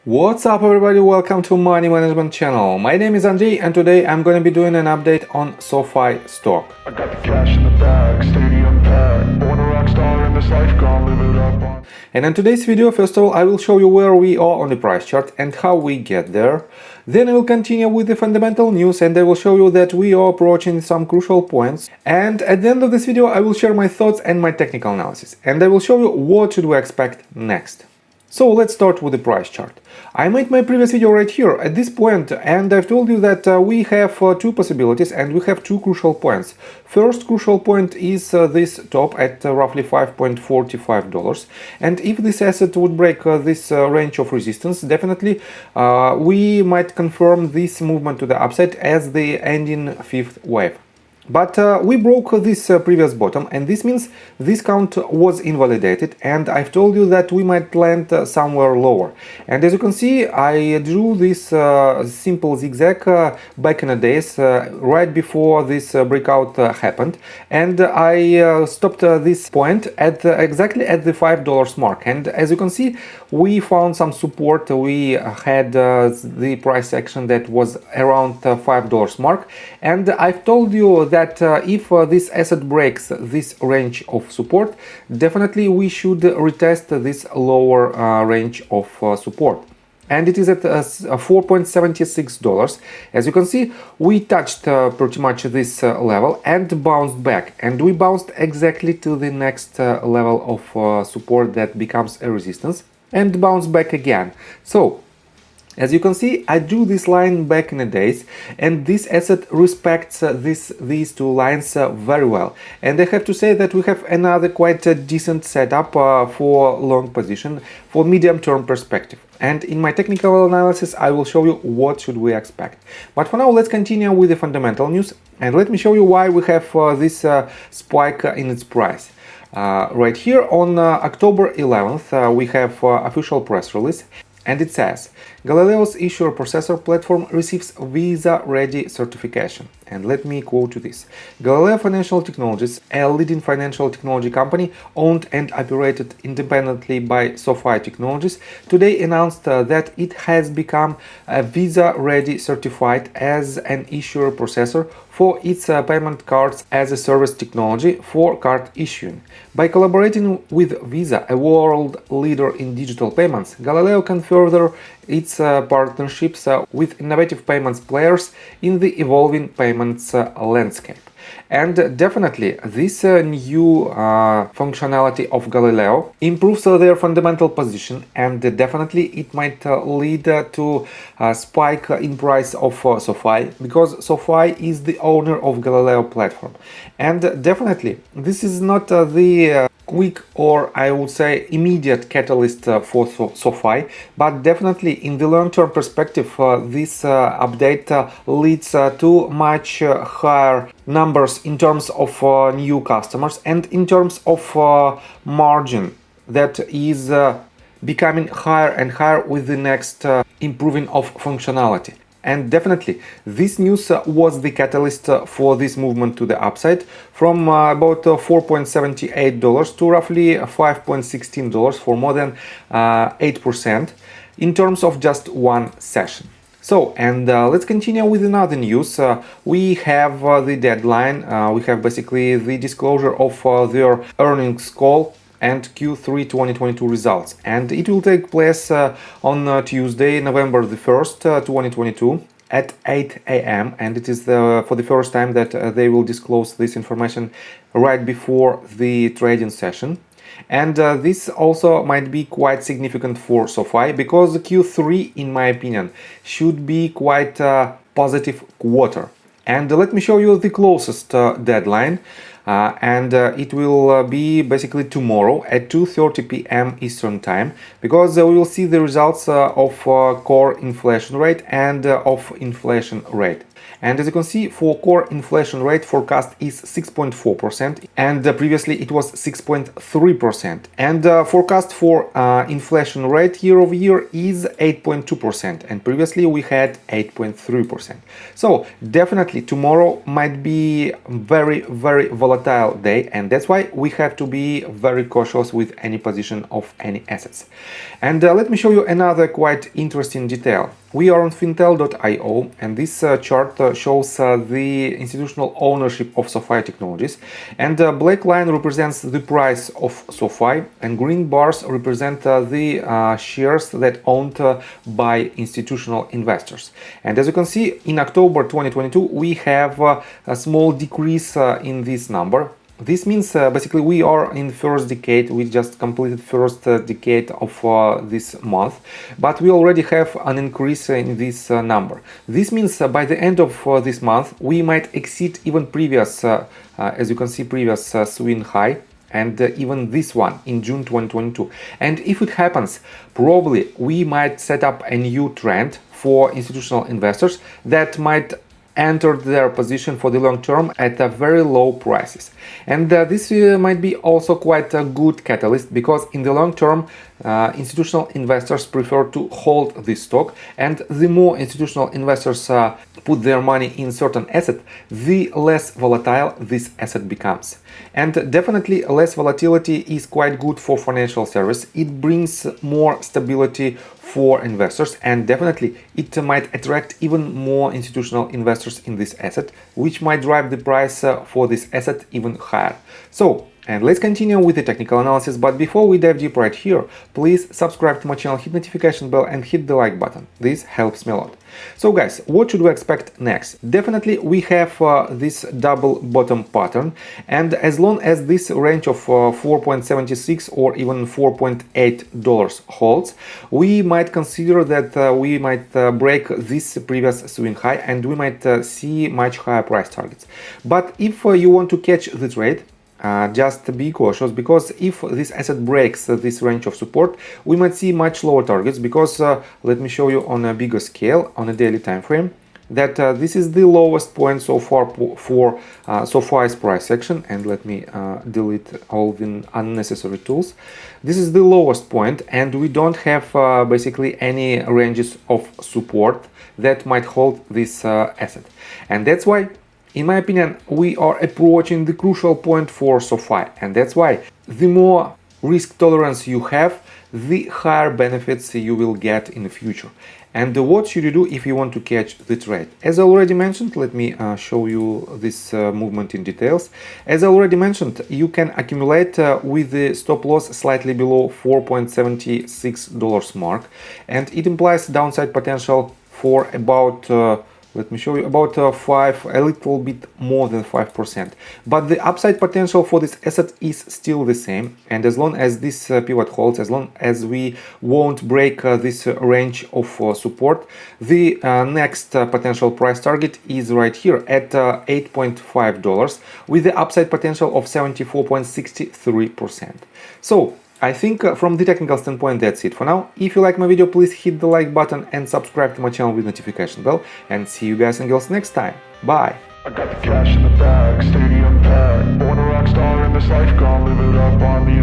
What's up everybody, welcome to Money Management channel. My name is Andrei and today I'm going to be doing an update on SOFI stock. I got the cash in the bag, stadium packed. Born a rock star in this life, gonna live it up on. And in today's video, first of all, I will show you where we are on the price chart and how we get there. Then I will continue with the fundamental news and I will show you that we are approaching some crucial points. And at the end of this video, I will share my thoughts and my technical analysis. And I will show you what should we expect next. So let's start with the price chart. I made my previous video right here at this point and I've told you that we have two possibilities and we have two crucial points. First crucial point is this top at roughly $5.45, and if this asset would break this range of resistance, definitely we might confirm this movement to the upside as the ending fifth wave. But we broke this previous bottom, and this means this count was invalidated, and I've told you that we might land somewhere lower. And as you can see, I drew this simple zigzag back in the days, right before this breakout happened, and I stopped this point at exactly at the $5 mark. And as you can see, we found some support. We had the price action that was around $5 mark, and I've told you that if this asset breaks this range of support, definitely we should retest this lower range of support. And it is at $4.76. As you can see, we touched pretty much this level and bounced back, and we bounced exactly to the next level of support that becomes a resistance and bounce back again. So as you can see, I drew this line back in the days, and this asset respects these two lines very well. And I have to say that we have another quite decent setup for long position, for medium-term perspective. And in my technical analysis, I will show you what should we expect. But for now, let's continue with the fundamental news, and let me show you why we have this spike in its price. Right here on October 11th, we have official press release. And it says, GALILEO's issuer processor platform receives Visa-ready certification. And let me quote you this. GALILEO Financial Technologies, a leading financial technology company owned and operated independently by SOFI Technologies, today announced that it has become Visa-ready certified as an issuer processor for its payment cards as a service technology for card issuing. By collaborating with Visa, a world leader in digital payments, GALILEO can further its partnerships with innovative payments players in the evolving payments landscape. And definitely this new functionality of GALILEO improves their fundamental position, and definitely it might lead to a spike in price of SOFI, because SOFI is the owner of GALILEO platform. And definitely this is not the quick, or I would say immediate catalyst for SOFI, but definitely in the long-term perspective this update leads to much higher numbers in terms of new customers and in terms of margin that is becoming higher and higher with the next improving of functionality. And definitely this news was the catalyst for this movement to the upside from about $4.78 to roughly $5.16 for more than 8% in terms of just one session. So, and let's continue with another news. We have the deadline, we have basically the disclosure of their earnings call and Q3 2022 results, and it will take place on Tuesday, November the 1st, 2022 at 8 a.m. and it is for the first time that they will disclose this information right before the trading session. And this also might be quite significant for SOFI, because Q3, in my opinion, should be quite a positive quarter. And let me show you the closest deadline. It will be basically tomorrow at 2:30 p.m. Eastern Time, because we will see the results of core inflation rate and of inflation rate. And as you can see, for core inflation rate forecast is 6.4%, and previously it was 6.3%. And forecast for inflation rate year over year is 8.2%, and previously we had 8.3%. So definitely tomorrow might be very volatile day, and that's why we have to be very cautious with any position of any assets. And let me show you another quite interesting detail. We are on fintel.io, and this chart shows the institutional ownership of SOFI technologies, and black line represents the price of SOFI, and green bars represent the shares that owned by institutional investors. And as you can see, in October 2022 we have a small decrease in this number. This means basically we are in first decade. We just completed first decade of this month, but we already have an increase in this number. This means by the end of this month we might exceed even previous, as you can see, previous swing high, and even this one in June 2022. And if it happens, probably we might set up a new trend for institutional investors that might entered their position for the long term at a very low prices. And this might be also quite a good catalyst, because in the long term institutional investors prefer to hold this stock, and the more institutional investors put their money in certain asset, the less volatile this asset becomes. And definitely less volatility is quite good for financial service. It brings more stability for investors, and definitely it might attract even more institutional investors in this asset, which might drive the price for this asset even higher. So, and let's continue with the technical analysis, but before we dive deep right here, please subscribe to my channel, hit notification bell and hit the like button. This helps me a lot. So guys, what should we expect next? Definitely we have this double bottom pattern, and as long as this range of 4.76 or even $4.8 holds, we might consider that we might break this previous swing high, and we might see much higher price targets. But if you want to catch the trade, just be cautious, because if this asset breaks this range of support, we might see much lower targets, because let me show you on a bigger scale, on a daily time frame, that this is the lowest point so far for SOFI's price action. And let me delete all the unnecessary tools. This is the lowest point, and we don't have basically any ranges of support that might hold this asset. And that's why, in my opinion, we are approaching the crucial point for SOFI, and that's why the more risk tolerance you have, the higher benefits you will get in the future. And what should you do if you want to catch the trade? As I already mentioned, let me show you this movement in details. As I already mentioned, you can accumulate with the stop loss slightly below $4.76 mark, and it implies downside potential for about let me show you, about a little bit more than 5%. But the upside potential for this asset is still the same, and as long as this pivot holds, as long as we won't break this range of support, the next potential price target is right here at $8.5 with the upside potential of 74.63%. So I think from the technical standpoint that's it for now. If you like my video, please hit the like button and subscribe to my channel with notification bell, and see you guys and girls next time. Bye! I got the cash in the bag, stadium packed. Born a rock star in this life, gone live it up on the